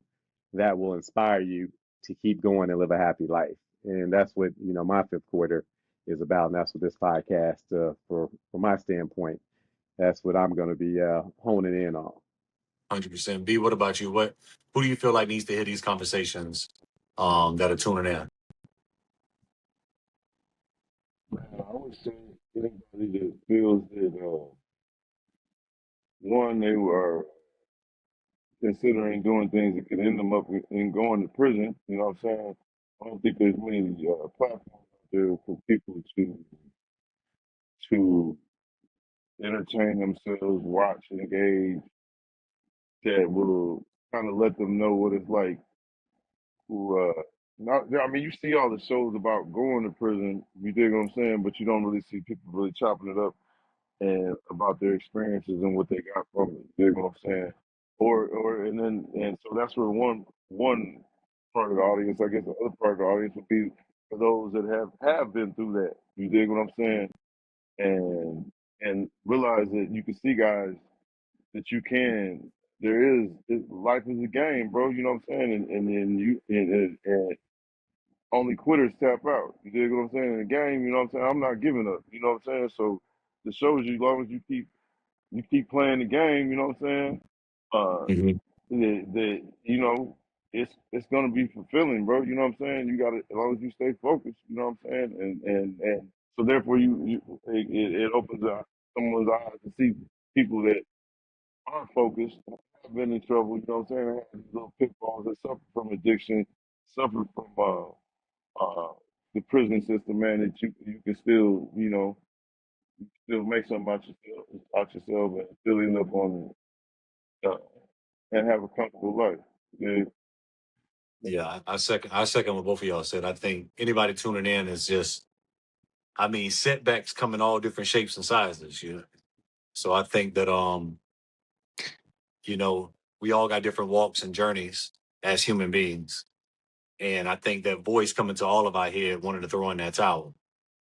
that will inspire you to keep going and live a happy life. And that's what my fifth quarter is about, and that's what this podcast, from my standpoint, that's what I'm going to be honing in on. 100%. B, what about you? Who do you feel like needs to hear these conversations that are tuning in? Man, I would say anybody that feels that one, they were considering doing things that could end them up in going to prison. You know what I'm saying? I don't think there's many platforms there for people to entertain themselves, watch, engage, that will kind of let them know what it's like to not I mean you see all the shows about going to prison, you dig what I'm saying, but you don't really see people really chopping it up and about their experiences and what they got from it. You dig what I'm saying? Or and so that's where one part of the audience, I guess the other part of the audience would be for those that have been through that. You dig what I'm saying? And realize that you can see guys that you can. Life is a game, bro. You know what I'm saying? And then and only quitters tap out. You dig what I'm saying? In the game, you know what I'm saying? I'm not giving up. You know what I'm saying? So it shows you, as long as you keep playing the game, you know what I'm saying? Uh, Hmm. that you know, it's gonna be fulfilling, bro. You know what I'm saying? You got to, as long as you stay focused. You know what I'm saying? And so therefore, it opens up someone's eyes to see people that are focused, have been in trouble. You know what I'm saying? Have these little pitfalls that suffer from addiction, suffer from the prison system, man. That you can still, you know, still make something out yourself, and still end up on uh, and have a comfortable life. Yeah. Yeah, I second what both of y'all said. I think anybody tuning in is just, I mean, setbacks come in all different shapes and sizes. You know, so I think that you know, we all got different walks and journeys as human beings. And I think that voice coming to all of our head wanted to throw in that towel.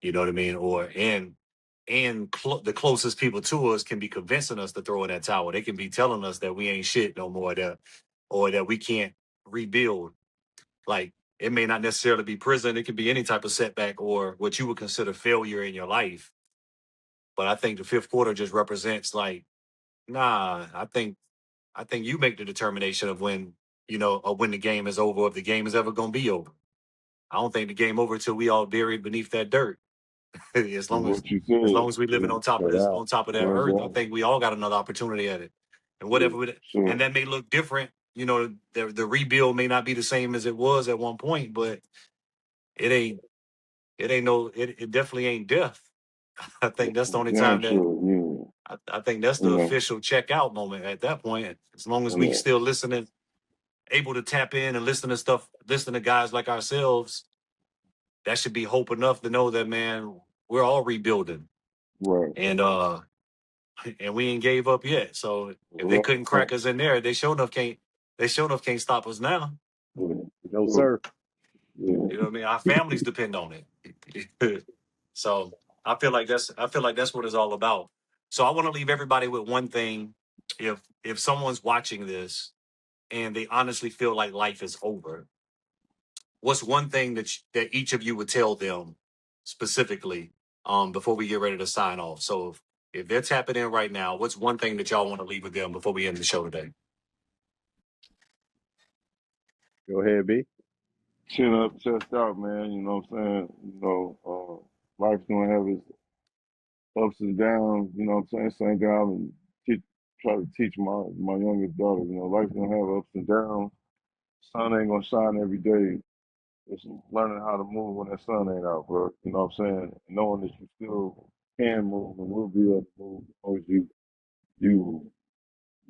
You know what I mean? The closest people to us can be convincing us to throw in that towel. They can be telling us that we ain't shit no more, or that we can't rebuild. Like, it may not necessarily be prison. It could be any type of setback or what you would consider failure in your life. But I think the fifth quarter just represents like, nah, I think you make the determination of when, of when the game is over, or if the game is ever going to be over. I don't think the game over until we all buried beneath that dirt. as long as What you as long said, as we living on top of Straight this, out. on top of that that's earth, I right. think we all got another opportunity at it. And Yeah, and sure, that may look different. The rebuild may not be the same as it was at one point, but it ain't it definitely ain't death. I think that's the only damn time that sure. Yeah, I think that's the you know, official checkout moment at that point. As long as and we still listening, able to tap in and listen to guys like ourselves, that should be hope enough to know that, man, we're all rebuilding. right, And and we ain't gave up yet. So if they couldn't right, crack us in there, they sure enough can't stop us now. yeah, No, sure, sir. yeah. You know what I mean? Our families depend on it. So I feel like that's what it's all about. So I want to leave everybody with one thing. If someone's watching this and they honestly feel like life is over, what's one thing that each of you would tell them specifically before we get ready to sign off? So if they're tapping in right now, what's one thing that y'all want to leave with them before we end the show today? Go ahead, B. Chin up, chest out, man. You know what I'm saying? Life's gonna have its ups and downs. You know what I'm saying? Same thing I would try to teach my youngest daughter. You know, life's gonna have ups and downs. Sun ain't gonna shine every day. It's learning how to move when that sun ain't out, bro. You know what I'm saying? Knowing that you still can move and will be able to move as long as you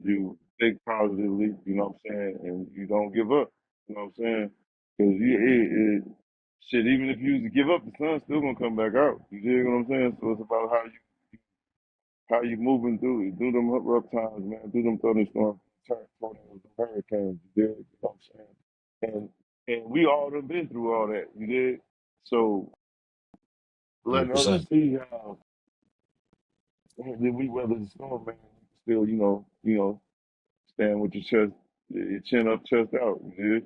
you think positively, you know what I'm saying, and you don't give up. You know what I'm saying? Because shit, even if you give up, the sun's still gonna come back out. You dig what I'm saying? So it's about how you moving through them rough times, man, through them thunderstorms, tornadoes, hurricanes. You dig? You know what I'm saying? And we all done been through all that. You dig? So letting others 100%. see how that we weather the storm, man. Still, stand with your chin up, chest out. You dig?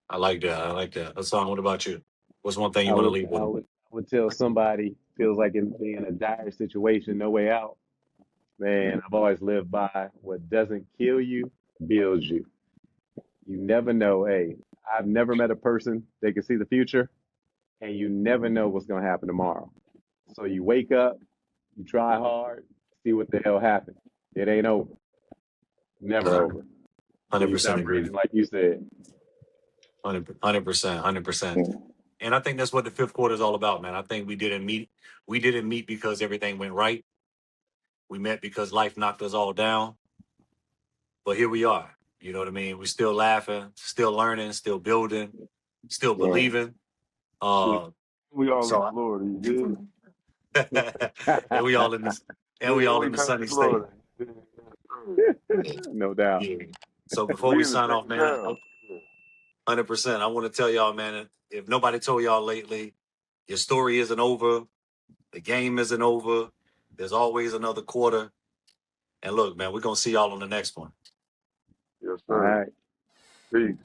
I like that. I like that. Hassan, what about you? What's one thing you I want to would leave with I them? would I would tell somebody feels like they're in a dire situation, no way out. Man, I've always lived by what doesn't kill you builds you. You never know. Hey, I've never met a person that can see the future, and you never know what's gonna happen tomorrow. So you wake up, you try hard, see what the hell happened. It ain't over. Never Uh, over. Till you 100% stop agree. breathing, like you said. 100%. 100%. Yeah. And I think that's what the fifth quarter is all about, man. I think we didn't meet. We didn't meet because everything went right. We met because life knocked us all down. But here we are. You know what I mean? We're still laughing, still learning, still building, still Right. believing. Shit. Uh, We all in so Florida, you dig? and we all in this, and we Yeah, all we in the back sunny in state. Florida. Yeah, Yeah. No doubt. Yeah. So before we we in the sign off, same man, town. 100%. I want to tell y'all, man, if nobody told y'all lately, your story isn't over. The game isn't over. There's always another quarter. And look, man, we're gonna see y'all on the next one. Yes, All sir. right. Peace.